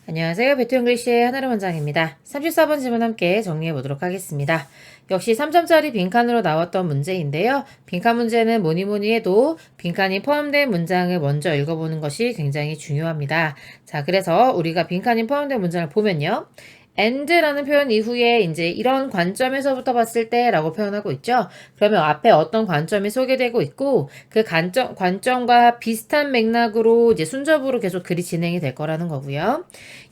안녕하세요. 배트잉글리시의 하나로 원장입니다. 34번 질문 함께 정리해 보도록 하겠습니다. 역시 3점짜리 빈칸으로 나왔던 문제인데요. 빈칸 문제는 뭐니 해도 빈칸이 포함된 문장을 먼저 읽어보는 것이 굉장히 중요합니다. 자, 그래서 우리가 빈칸이 포함된 문장을 보면요. and라는 표현 이후에 이제 이런 관점에서부터 봤을 때 라고 표현하고 있죠. 그러면 앞에 어떤 관점이 소개되고 있고 그 관점과 비슷한 맥락으로 이제 순접으로 계속 글이 진행이 될 거라는 거고요.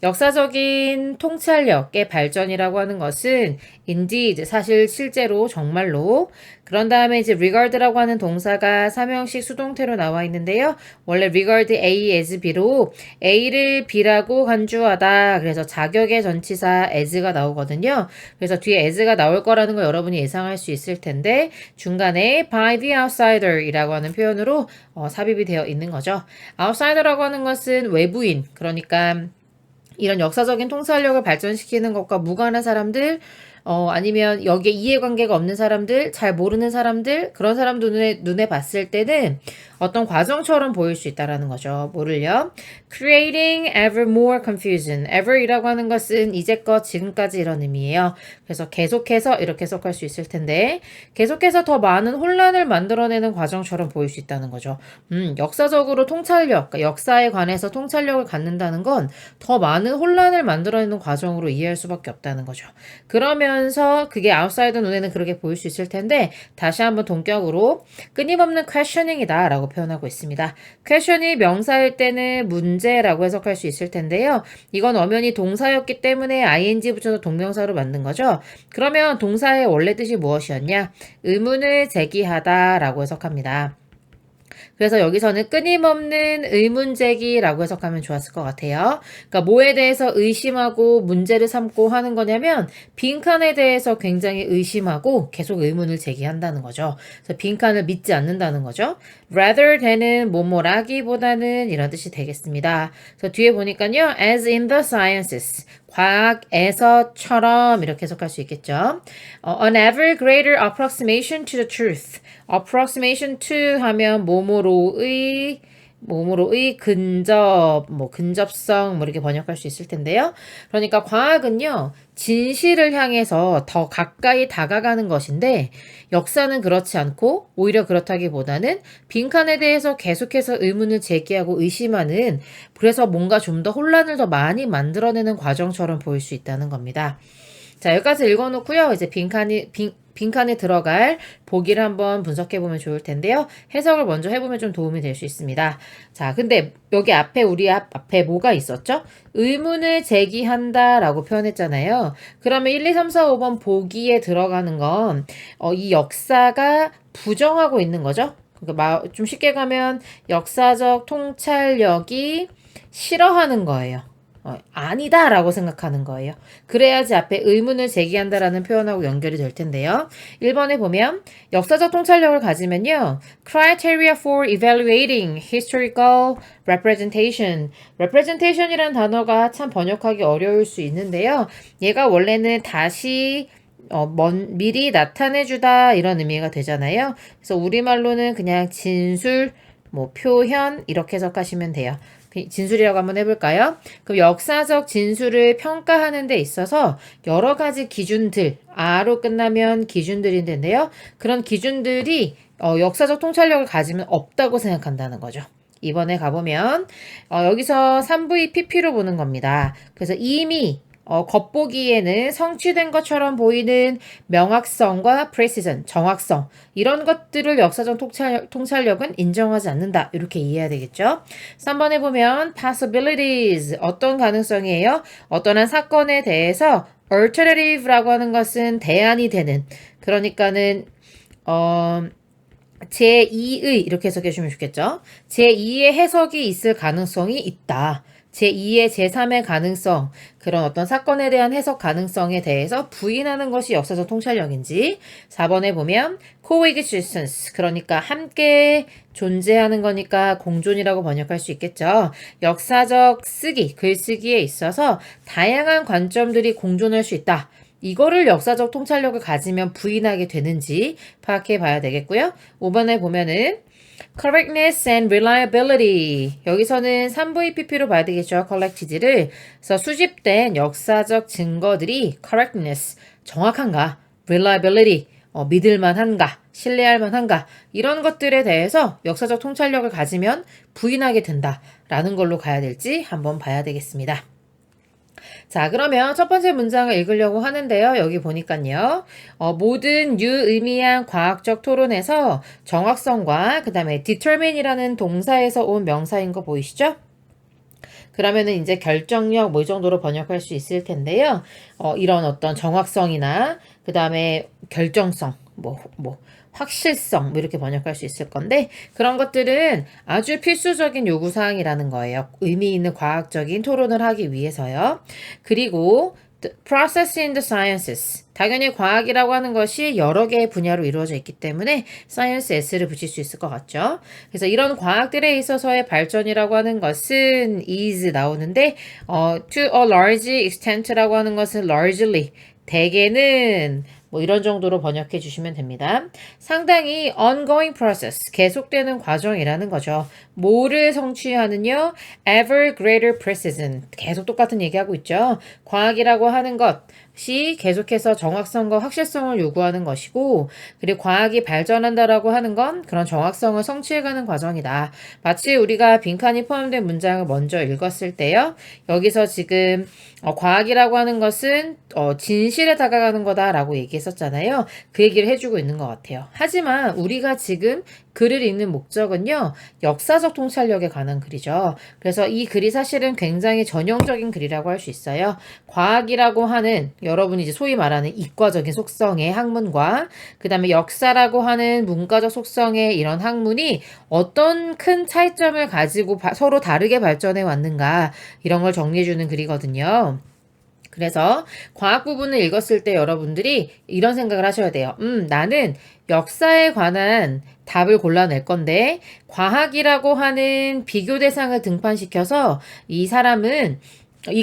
역사적인 통찰력의 발전이라고 하는 것은 indeed 사실 실제로 정말로 그런 다음에 이제 regard라고 하는 동사가 삼형식 수동태로 나와 있는데요. 원래 regard A as B로 A를 B라고 간주하다. 그래서 자격의 전치사 as가 나오거든요. 그래서 뒤에 as가 나올 거라는 걸 여러분이 예상할 수 있을 텐데 중간에 by the outsider 이라고 하는 표현으로 삽입이 되어 있는 거죠. outsider라고 하는 것은 외부인, 그러니까 이런 역사적인 통찰력을 발전시키는 것과 무관한 사람들, 아니면 여기에 이해관계가 없는 사람들, 잘 모르는 사람들, 그런 사람들 눈에 봤을 때는 어떤 과정처럼 보일 수 있다라는 거죠. 뭐를요? Creating ever more confusion. ever이라고 하는 것은 이제껏 지금까지 이런 의미예요. 그래서 계속해서 이렇게 해석할 수 있을 텐데 계속해서 더 많은 혼란을 만들어내는 과정처럼 보일 수 있다는 거죠. 역사적으로 통찰력, 그러니까 역사에 관해서 통찰력을 갖는다는 건 더 많은 혼란을 만들어내는 과정으로 이해할 수밖에 없다는 거죠. 그러면서 그게 아웃사이더 눈에는 그렇게 보일 수 있을 텐데 다시 한번 동격으로 끊임없는 questioning이다 라고 표현하고 있습니다. question이 명사일 때는 문제라고 해석할 수 있을 텐데요. 이건 엄연히 동사였기 때문에 ing 붙여서 동명사로 만든 거죠. 그러면 동사의 원래 뜻이 무엇이었냐? 의문을 제기하다 라고 해석합니다. 그래서 여기서는 끊임없는 의문제기라고 해석하면 좋았을 것 같아요. 그러니까 뭐에 대해서 의심하고 문제를 삼고 하는 거냐면 빈칸에 대해서 굉장히 의심하고 계속 의문을 제기한다는 거죠. 그래서 빈칸을 믿지 않는다는 거죠. rather than은 뭐뭐라기보다는 이런 뜻이 되겠습니다. 그래서 뒤에 보니까요. as in the sciences. 과학에서처럼 이렇게 해석할 수 있겠죠. An ever greater approximation to the truth. approximation to 하면 뭐뭐로의 근접, 근접성, 이렇게 번역할 수 있을 텐데요. 그러니까 과학은요, 진실을 향해서 더 가까이 다가가는 것인데, 역사는 그렇지 않고, 오히려 그렇다기보다는 빈칸에 대해서 계속해서 의문을 제기하고 의심하는, 그래서 뭔가 좀 더 혼란을 더 많이 만들어내는 과정처럼 보일 수 있다는 겁니다. 자, 여기까지 읽어놓고요. 이제 빈칸에 들어갈 보기를 한번 분석해보면 좋을 텐데요. 해석을 먼저 해보면 좀 도움이 될 수 있습니다. 자, 근데 여기 앞에 우리 앞에 뭐가 있었죠? 의문을 제기한다 라고 표현했잖아요. 그러면 1, 2, 3, 4, 5번 보기에 들어가는 건 이 역사가 부정하고 있는 거죠. 그러니까 좀 쉽게 가면 역사적 통찰력이 싫어하는 거예요. 아니다 라고 생각하는 거예요. 그래야지 앞에 의문을 제기한다라는 표현하고 연결이 될 텐데요. 1번에 보면 역사적 통찰력을 가지면요. Criteria for evaluating historical representation. representation이라는 단어가 참 번역하기 어려울 수 있는데요. 얘가 원래는 다시 미리 나타내주다 이런 의미가 되잖아요. 그래서 우리말로는 그냥 진술, 표현 이렇게 해석하시면 돼요. 진술이라고 한번 해볼까요? 그럼 역사적 진술을 평가하는 데 있어서 여러 가지 기준들, 아로 끝나면 기준들인데요. 그런 기준들이 역사적 통찰력을 가지면 없다고 생각한다는 거죠. 이번에 가보면 여기서 3V PP로 보는 겁니다. 그래서 이미 겉보기에는 성취된 것처럼 보이는 명확성과 precision, 정확성 이런 것들을 역사적 통찰력은 인정하지 않는다. 이렇게 이해해야 되겠죠. 3번에 보면 possibilities 어떤 가능성이에요? 어떤 한 사건에 대해서 alternative라고 하는 것은 대안이 되는 그러니까는 제2의 이렇게 해석해 주면 좋겠죠. 제2의 해석이 있을 가능성이 있다. 제2의 제3의 가능성, 그런 어떤 사건에 대한 해석 가능성에 대해서 부인하는 것이 역사적 통찰력인지 4번에 보면 coexistence, 그러니까 함께 존재하는 거니까 공존이라고 번역할 수 있겠죠. 역사적 쓰기, 글쓰기에 있어서 다양한 관점들이 공존할 수 있다. 이거를 역사적 통찰력을 가지면 부인하게 되는지 파악해 봐야 되겠고요. 5번에 보면은 correctness and reliability. 여기서는 3VPP로 봐야 되겠죠. collected를. 그래서 수집된 역사적 증거들이 correctness, 정확한가, reliability, 믿을만한가, 신뢰할 만한가 이런 것들에 대해서 역사적 통찰력을 가지면 부인하게 된다라는 걸로 가야 될지 한번 봐야 되겠습니다. 자, 그러면 첫 번째 문장을 읽으려고 하는데요. 여기 보니까요. 모든 유의미한 과학적 토론에서 정확성과 그 다음에 determine이라는 동사에서 온 명사인 거 보이시죠? 그러면은 이제 결정력 뭐 이 정도로 번역할 수 있을 텐데요. 이런 어떤 정확성이나 그 다음에 결정성, 확실성 뭐 이렇게 번역할 수 있을 건데 그런 것들은 아주 필수적인 요구사항이라는 거예요. 의미 있는 과학적인 토론을 하기 위해서요. 그리고 the process in the sciences. 당연히 과학이라고 하는 것이 여러 개의 분야로 이루어져 있기 때문에 science s를 붙일 수 있을 것 같죠. 그래서 이런 과학들에 있어서의 발전이라고 하는 것은 is 나오는데 to a large extent라고 하는 것은 largely 대개는 뭐 이런 정도로 번역해 주시면 됩니다. 상당히 ongoing process, 계속되는 과정이라는 거죠. 뭐를 성취하느냐? ever greater precision. 계속 똑같은 얘기하고 있죠. 과학이라고 하는 것이 계속해서 정확성과 확실성을 요구하는 것이고 그리고 과학이 발전한다라고 하는 건 그런 정확성을 성취해가는 과정이다. 마치 우리가 빈칸이 포함된 문장을 먼저 읽었을 때요. 여기서 지금 과학이라고 하는 것은 진실에 다가가는 거다라고 얘기했었잖아요. 그 얘기를 해주고 있는 것 같아요. 하지만 우리가 지금 글을 읽는 목적은요. 역사적 통찰력에 관한 글이죠. 그래서 이 글이 사실은 굉장히 전형적인 글이라고 할 수 있어요. 과학이라고 하는 여러분이 이제 소위 말하는 이과적인 속성의 학문과 그 다음에 역사라고 하는 문과적 속성의 이런 학문이 어떤 큰 차이점을 가지고 서로 다르게 발전해 왔는가 이런 걸 정리해주는 글이거든요. 그래서 과학 부분을 읽었을 때 여러분들이 이런 생각을 하셔야 돼요. 나는 역사에 관한 답을 골라낼 건데 과학이라고 하는 비교 대상을 등판시켜서 이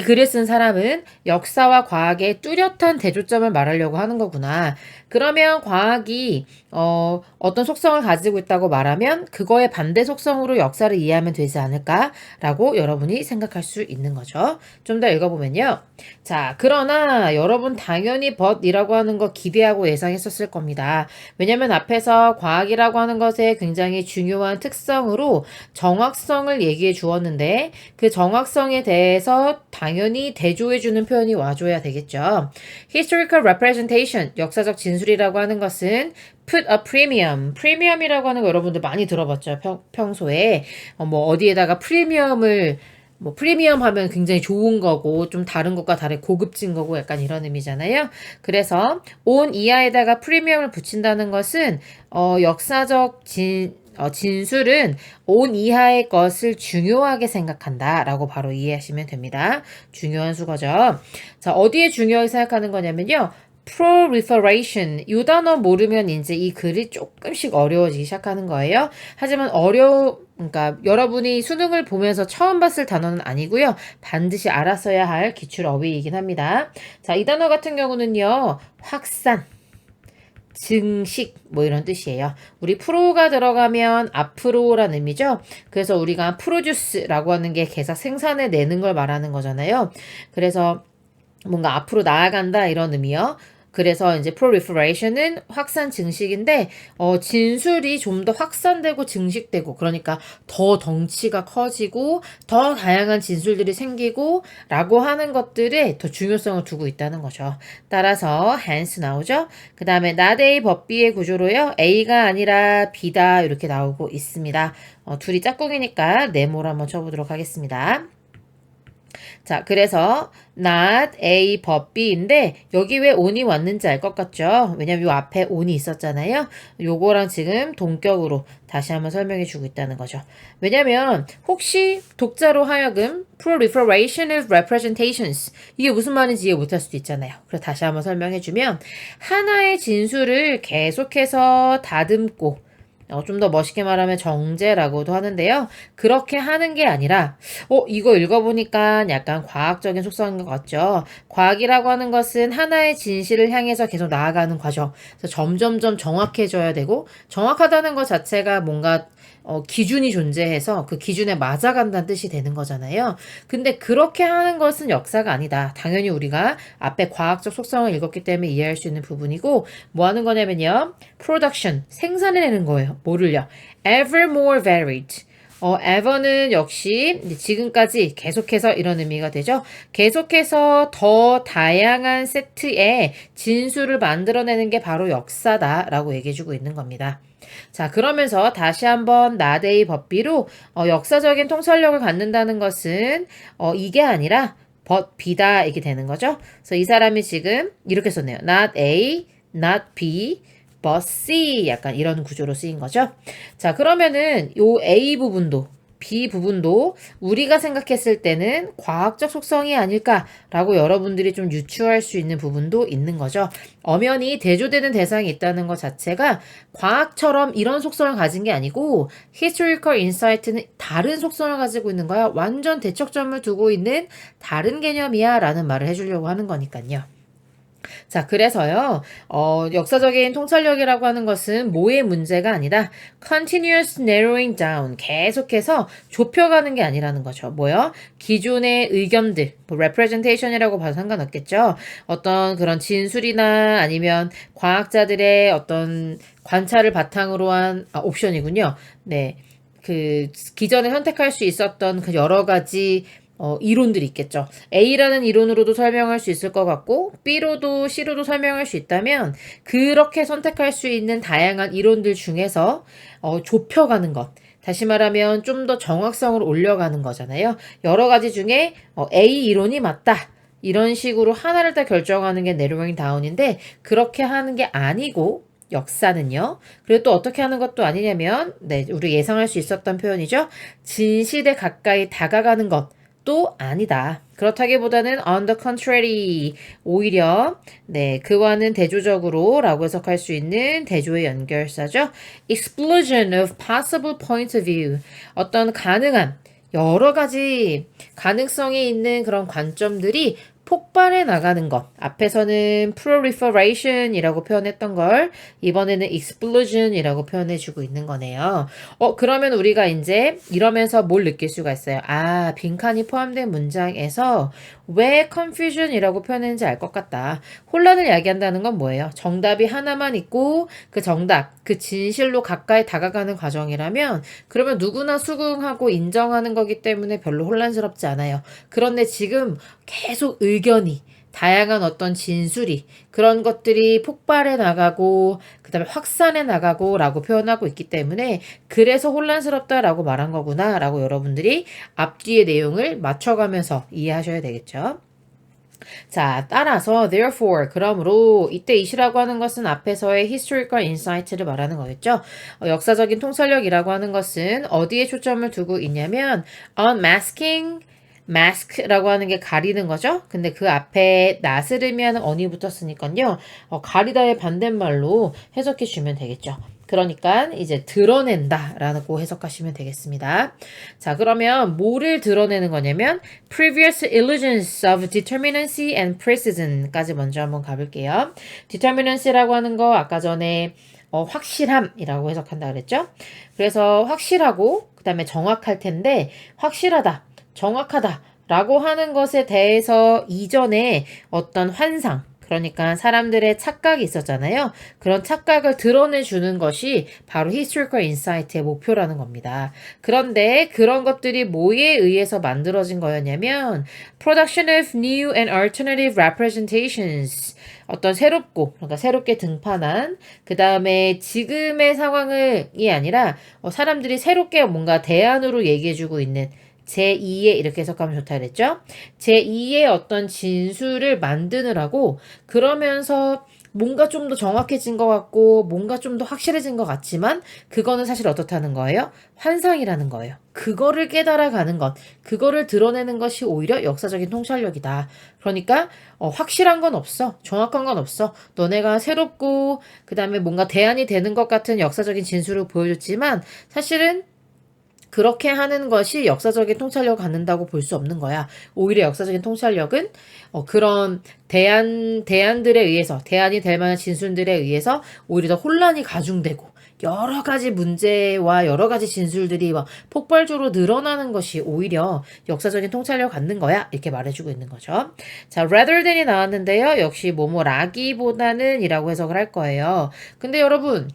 글을 쓴 사람은 역사와 과학의 뚜렷한 대조점을 말하려고 하는 거구나. 그러면 과학이 어떤 속성을 가지고 있다고 말하면 그거의 반대 속성으로 역사를 이해하면 되지 않을까라고 여러분이 생각할 수 있는 거죠. 좀 더 읽어보면요. 자, 그러나 여러분 당연히 but이라고 하는 거 기대하고 예상했었을 겁니다. 왜냐면 앞에서 과학이라고 하는 것의 굉장히 중요한 특성으로 정확성을 얘기해 주었는데 그 정확성에 대해서 당연히 대조해주는 표현이 와줘야 되겠죠. Historical representation, 역사적 진술이라고 하는 것은 put a premium, 프리미엄이라고 하는 거 여러분들 많이 들어봤죠. 평소에 어디에다가 프리미엄 하면 굉장히 좋은 거고 좀 다른 것과 다르게 고급진 거고 약간 이런 의미잖아요. 그래서 on 이하에다가 프리미엄을 붙인다는 것은 역사적 진술은 on 이하의 것을 중요하게 생각한다 라고 바로 이해하시면 됩니다. 중요한 수거죠. 자, 어디에 중요하게 생각하는 거냐면요. proliferation 이 단어 모르면 이제 이 글이 조금씩 어려워지기 시작하는 거예요. 하지만 그러니까 여러분이 수능을 보면서 처음 봤을 단어는 아니고요. 반드시 알았어야 할 기출 어휘이긴 합니다. 자, 이 단어 같은 경우는요. 확산, 증식 뭐 이런 뜻이에요. 우리 프로가 들어가면 앞으로라는 의미죠. 그래서 우리가 프로듀스라고 하는 게 계속 생산해 내는 걸 말하는 거잖아요. 그래서 뭔가 앞으로 나아간다 이런 의미요. 그래서 이제 proliferation은 확산 증식인데 진술이 좀 더 확산되고 증식되고 그러니까 더 덩치가 커지고 더 다양한 진술들이 생기고 라고 하는 것들에 더 중요성을 두고 있다는 거죠. 따라서 hence 나오죠. 그 다음에 not A but B의 구조로요. A가 아니라 B다 이렇게 나오고 있습니다. 둘이 짝꿍이니까 네모로 한번 쳐보도록 하겠습니다. 자, 그래서 not A but B인데 여기 왜 on이 왔는지 알 것 같죠? 왜냐면 요 앞에 on이 있었잖아요. 요거랑 지금 동격으로 다시 한번 설명해 주고 있다는 거죠. 왜냐면 혹시 독자로 하여금 proliferation of representations 이게 무슨 말인지 이해 못할 수도 있잖아요. 그래서 다시 한번 설명해 주면 하나의 진술을 계속해서 다듬고 좀 더 멋있게 말하면 정제라고도 하는데요. 그렇게 하는 게 아니라 이거 읽어보니까 약간 과학적인 속성인 것 같죠. 과학이라고 하는 것은 하나의 진실을 향해서 계속 나아가는 과정. 그래서 점점점 정확해져야 되고 정확하다는 것 자체가 뭔가 기준이 존재해서 그 기준에 맞아간다는 뜻이 되는 거잖아요. 근데 그렇게 하는 것은 역사가 아니다. 당연히 우리가 앞에 과학적 속성을 읽었기 때문에 이해할 수 있는 부분이고 뭐 하는 거냐면요. production, 생산해내는 거예요. 뭐를요? ever more varied. ever는 역시 지금까지 계속해서 이런 의미가 되죠. 계속해서 더 다양한 세트의 진수를 만들어내는 게 바로 역사다라고 얘기해주고 있는 겁니다. 자, 그러면서 다시 한번 나데이 법비로 역사적인 통찰력을 갖는다는 것은 이게 아니라 but B다 이렇게 되는 거죠. 그래서 이 사람이 지금 이렇게 썼네요. Not A, not B, but C 약간 이런 구조로 쓰인 거죠. 자, 그러면은 요 A 부분도 B 부분도 우리가 생각했을 때는 과학적 속성이 아닐까라고 여러분들이 좀 유추할 수 있는 부분도 있는 거죠. 엄연히 대조되는 대상이 있다는 것 자체가 과학처럼 이런 속성을 가진 게 아니고 historical insight는 다른 속성을 가지고 있는 거야. 완전 대척점을 두고 있는 다른 개념이야 라는 말을 해주려고 하는 거니까요. 자, 그래서요, 역사적인 통찰력이라고 하는 것은 뭐의 문제가 아니라 continuous narrowing down, 계속해서 좁혀가는 게 아니라는 거죠. 뭐요? 기존의 의견들, 뭐 representation이라고 봐도 상관없겠죠. 어떤 그런 진술이나 아니면 과학자들의 어떤 관찰을 바탕으로 한 옵션이군요. 네. 그 기존에 선택할 수 있었던 그 여러 가지 이론들이 있겠죠. A라는 이론으로도 설명할 수 있을 것 같고 B로도 C로도 설명할 수 있다면 그렇게 선택할 수 있는 다양한 이론들 중에서 좁혀가는 것. 다시 말하면 좀 더 정확성을 올려가는 거잖아요. 여러 가지 중에 A 이론이 맞다. 이런 식으로 하나를 다 결정하는 게 내로잉 다운인데 그렇게 하는 게 아니고 역사는요. 그리고 또 어떻게 하는 것도 아니냐면 우리 예상할 수 있었던 표현이죠. 진실에 가까이 다가가는 것. 또 아니다. 그렇다기보다는 on the contrary, 오히려 그와는 대조적으로 라고 해석할 수 있는 대조의 연결사죠. explosion of possible points of view, 어떤 가능한 여러 가지 가능성이 있는 그런 관점들이 폭발해 나가는 것. 앞에서는 proliferation이라고 표현했던 걸 이번에는 explosion이라고 표현해주고 있는 거네요. 그러면 우리가 이제 이러면서 뭘 느낄 수가 있어요? 아, 빈칸이 포함된 문장에서 왜 confusion이라고 표현했는지 알 것 같다. 혼란을 야기한다는 건 뭐예요? 정답이 하나만 있고 그 정답, 그 진실로 가까이 다가가는 과정이라면 그러면 누구나 수긍하고 인정하는 거기 때문에 별로 혼란스럽지 않아요. 그런데 지금 계속 의견이 다양한 어떤 진술이 그런 것들이 폭발해 나가고 그 다음에 확산해 나가고 라고 표현하고 있기 때문에 그래서 혼란스럽다라고 말한 거구나 라고 여러분들이 앞뒤의 내용을 맞춰가면서 이해하셔야 되겠죠. 자, 따라서 therefore, 그러므로 이때 이시라고 하는 것은 앞에서의 historical insight를 말하는 거겠죠. 역사적인 통찰력이라고 하는 것은 어디에 초점을 두고 있냐면 unmasking, mask라고 하는 게 가리는 거죠. 근데 그 앞에 나스름이 하는 언이 붙었으니까요. 가리다의 반대말로 해석해 주면 되겠죠. 그러니까 이제 드러낸다라고 해석하시면 되겠습니다. 자, 그러면 뭐를 드러내는 거냐면 previous illusions of determinacy and precision까지 먼저 한번 가볼게요. determinacy라고 하는 거 아까 전에 확실함이라고 해석한다 그랬죠? 그래서 확실하고 그 다음에 정확할 텐데 확실하다, 정확하다 라고 하는 것에 대해서 이전에 어떤 환상, 그러니까 사람들의 착각이 있었잖아요. 그런 착각을 드러내주는 것이 바로 historical insight의 목표라는 겁니다. 그런데 그런 것들이 뭐에 의해서 만들어진 거였냐면 production of new and alternative representations, 어떤 새롭고, 그러니까 새롭게 등판한 그 다음에 지금의 상황이 아니라 사람들이 새롭게 뭔가 대안으로 얘기해주고 있는 제2의 이렇게 해석하면 좋다 그랬죠? 제2의 어떤 진술을 만드느라고 그러면서 뭔가 좀 더 정확해진 것 같고 뭔가 좀 더 확실해진 것 같지만 그거는 사실 어떻다는 거예요? 환상이라는 거예요. 그거를 깨달아가는 것, 그거를 드러내는 것이 오히려 역사적인 통찰력이다. 그러니까 확실한 건 없어. 정확한 건 없어. 너네가 새롭고 그 다음에 뭔가 대안이 되는 것 같은 역사적인 진술을 보여줬지만 사실은 그렇게 하는 것이 역사적인 통찰력을 갖는다고 볼 수 없는 거야. 오히려 역사적인 통찰력은 그런 대안들에 의해서, 대안이 될 만한 진술들에 의해서 오히려 더 혼란이 가중되고 여러 가지 문제와 여러 가지 진술들이 막 폭발적으로 늘어나는 것이 오히려 역사적인 통찰력을 갖는 거야. 이렇게 말해주고 있는 거죠. 자, rather than이 나왔는데요. 역시 뭐뭐라기보다는 이라고 해석을 할 거예요. 근데 여러분,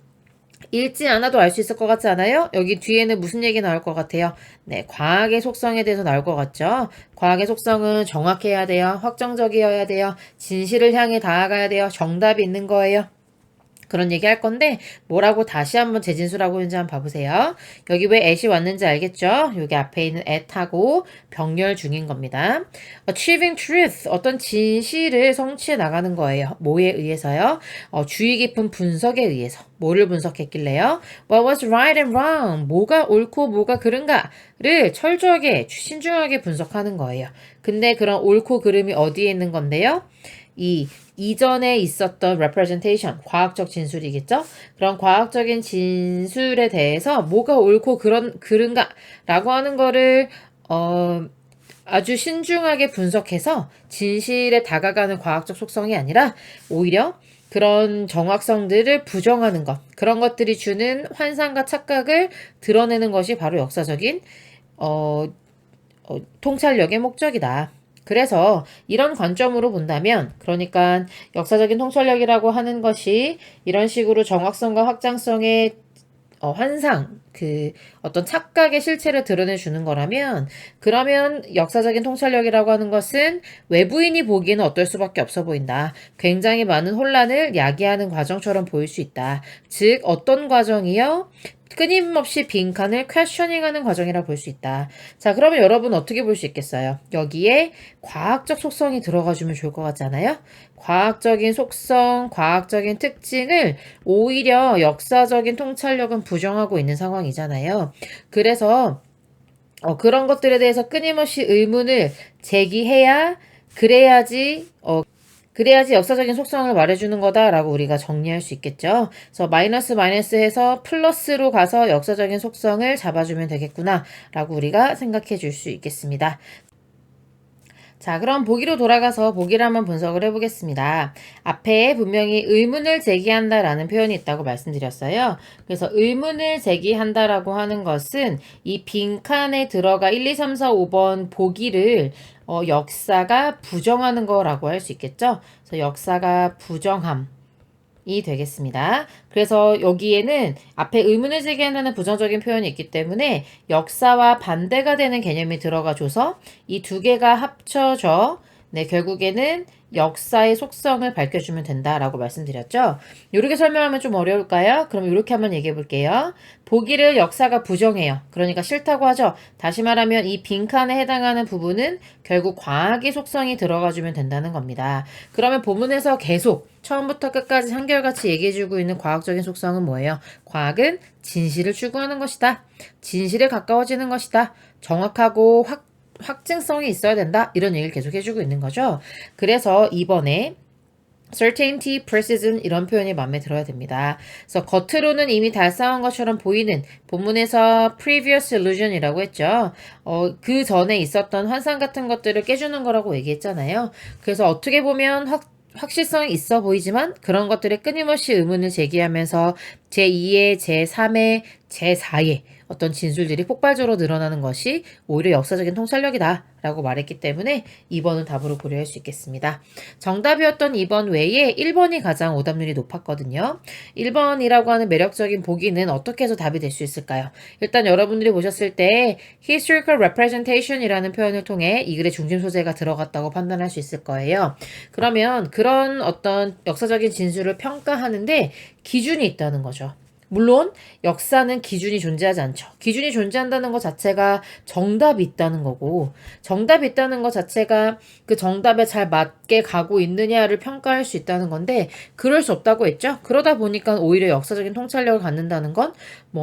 읽지 않아도 알 수 있을 것 같지 않아요? 여기 뒤에는 무슨 얘기 나올 것 같아요? 네, 과학의 속성에 대해서 나올 것 같죠? 과학의 속성은 정확해야 돼요. 확정적이어야 돼요. 진실을 향해 다가가야 돼요. 정답이 있는 거예요. 그런 얘기 할 건데 뭐라고 다시 한번 재진술하고 있는지 한번 봐보세요. 여기 왜 at이 왔는지 알겠죠? 여기 앞에 있는 at하고 병렬 중인 겁니다. achieving truth, 어떤 진실을 성취해 나가는 거예요. 뭐에 의해서요? 주의 깊은 분석에 의해서. 뭐를 분석했길래요? What was right and wrong? 뭐가 옳고 뭐가 그른가를 철저하게 신중하게 분석하는 거예요. 근데 그런 옳고 그름이 어디에 있는 건데요? 이전에 있었던 representation, 과학적 진술이겠죠? 그런 과학적인 진술에 대해서 뭐가 옳고 그른가라고 하는 거를 아주 신중하게 분석해서 진실에 다가가는 과학적 속성이 아니라 오히려 그런 정확성들을 부정하는 것, 그런 것들이 주는 환상과 착각을 드러내는 것이 바로 역사적인 통찰력의 목적이다. 그래서 이런 관점으로 본다면, 그러니까 역사적인 통찰력이라고 하는 것이 이런 식으로 정확성과 확장성의 환상, 어떤 착각의 실체를 드러내주는 거라면, 그러면 역사적인 통찰력이라고 하는 것은 외부인이 보기에는 어떨 수밖에 없어 보인다. 굉장히 많은 혼란을 야기하는 과정처럼 보일 수 있다. 즉, 어떤 과정이요? 끊임없이 빈칸을 퀘셔닝하는 과정이라 볼 수 있다. 자, 그러면 여러분 어떻게 볼 수 있겠어요? 여기에 과학적 속성이 들어가주면 좋을 것 같지 않아요? 과학적인 속성, 과학적인 특징을 오히려 역사적인 통찰력은 부정하고 있는 상황이잖아요. 그래서 그런 것들에 대해서 끊임없이 의문을 제기해야 그래야지 역사적인 속성을 말해주는 거다라고 우리가 정리할 수 있겠죠. 그래서 마이너스 해서 플러스로 가서 역사적인 속성을 잡아주면 되겠구나라고 우리가 생각해 줄 수 있겠습니다. 자, 그럼 보기로 돌아가서 보기를 한번 분석을 해보겠습니다. 앞에 분명히 의문을 제기한다라는 표현이 있다고 말씀드렸어요. 그래서 의문을 제기한다라고 하는 것은 이 빈칸에 들어가 1, 2, 3, 4, 5번 보기를 역사가 부정하는 거라고 할 수 있겠죠. 그래서 역사가 부정함. 이 되겠습니다. 그래서 여기에는 앞에 의문을 제기한다는 부정적인 표현이 있기 때문에 역사와 반대가 되는 개념이 들어가줘서 이 두 개가 합쳐져 결국에는 역사의 속성을 밝혀주면 된다라고 말씀드렸죠. 이렇게 설명하면 좀 어려울까요? 그럼 이렇게 한번 얘기해 볼게요. 보기를 역사가 부정해요. 그러니까 싫다고 하죠. 다시 말하면 이 빈칸에 해당하는 부분은 결국 과학의 속성이 들어가주면 된다는 겁니다. 그러면 본문에서 계속 처음부터 끝까지 한결같이 얘기해주고 있는 과학적인 속성은 뭐예요? 과학은 진실을 추구하는 것이다. 진실에 가까워지는 것이다. 정확하고 확증성이 있어야 된다. 이런 얘기를 계속 해주고 있는 거죠. 그래서 이번에 certainty, precision 이런 표현이 마음에 들어야 됩니다. 그래서 겉으로는 이미 달성한 것처럼 보이는 본문에서 previous illusion이라고 했죠. 그 전에 있었던 환상 같은 것들을 깨주는 거라고 얘기했잖아요. 그래서 어떻게 보면 확실성이 있어 보이지만 그런 것들에 끊임없이 의문을 제기하면서 제2의, 제3의, 제4의 어떤 진술들이 폭발적으로 늘어나는 것이 오히려 역사적인 통찰력이다 라고 말했기 때문에 2번은 답으로 고려할 수 있겠습니다. 정답이었던 2번 외에 1번이 가장 오답률이 높았거든요. 1번이라고 하는 매력적인 보기는 어떻게 해서 답이 될 수 있을까요? 일단 여러분들이 보셨을 때 historical representation이라는 표현을 통해 이 글의 중심 소재가 들어갔다고 판단할 수 있을 거예요. 그러면 그런 어떤 역사적인 진술을 평가하는데 기준이 있다는 거죠. 물론 역사는 기준이 존재하지 않죠. 기준이 존재한다는 것 자체가 정답이 있다는 거고 정답이 있다는 것 자체가 그 정답에 잘 맞게 가고 있느냐를 평가할 수 있다는 건데 그럴 수 없다고 했죠. 그러다 보니까 오히려 역사적인 통찰력을 갖는다는 건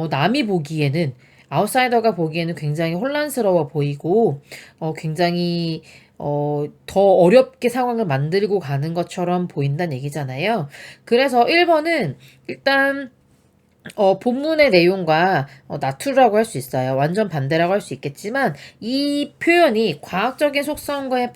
남이 보기에는 아웃사이더가 보기에는 굉장히 혼란스러워 보이고 굉장히 더 어렵게 상황을 만들고 가는 것처럼 보인다는 얘기잖아요. 그래서 1번은 일단 본문의 내용과 나투라고 할 수 있어요. 완전 반대라고 할 수 있겠지만 이 표현이 과학적인 속성과의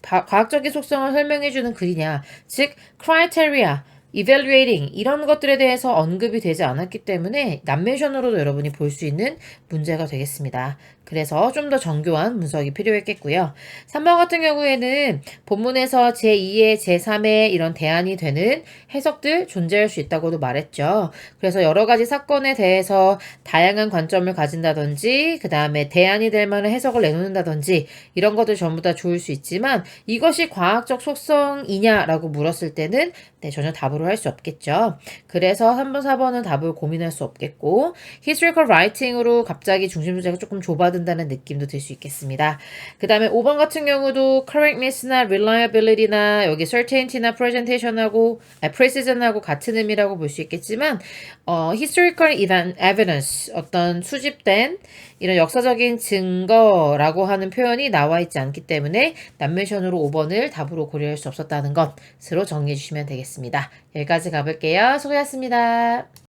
과학적인 속성을 설명해주는 글이냐, 즉 criteria, evaluating 이런 것들에 대해서 언급이 되지 않았기 때문에 남멘션으로도 여러분이 볼 수 있는 문제가 되겠습니다. 그래서 좀 더 정교한 문석이 필요했겠고요. 3번 같은 경우에는 본문에서 제2의 제3의 이런 대안이 되는 해석들 존재할 수 있다고도 말했죠. 그래서 여러 가지 사건에 대해서 다양한 관점을 가진다든지 그 다음에 대안이 될 만한 해석을 내놓는다든지 이런 것들 전부 다 좋을 수 있지만 이것이 과학적 속성이냐라고 물었을 때는 네, 전혀 답으로 할 수 없겠죠. 그래서 3번, 4번은 답을 고민할 수 없겠고 historical writing으로 갑자기 중심 주제가 조금 좁아든다는 느낌도 들 수 있겠습니다. 그 다음에 5번 같은 경우도 correctness나 reliability나 여기 certainty나 presentation하고 precision하고 같은 의미라고 볼 수 있겠지만 historical evidence 어떤 수집된 이런 역사적인 증거라고 하는 표현이 나와 있지 않기 때문에 남멘션으로 5번을 답으로 고려할 수 없었다는 것으로 정리해 주시면 되겠습니다. 여기까지 가볼게요. 수고하셨습니다.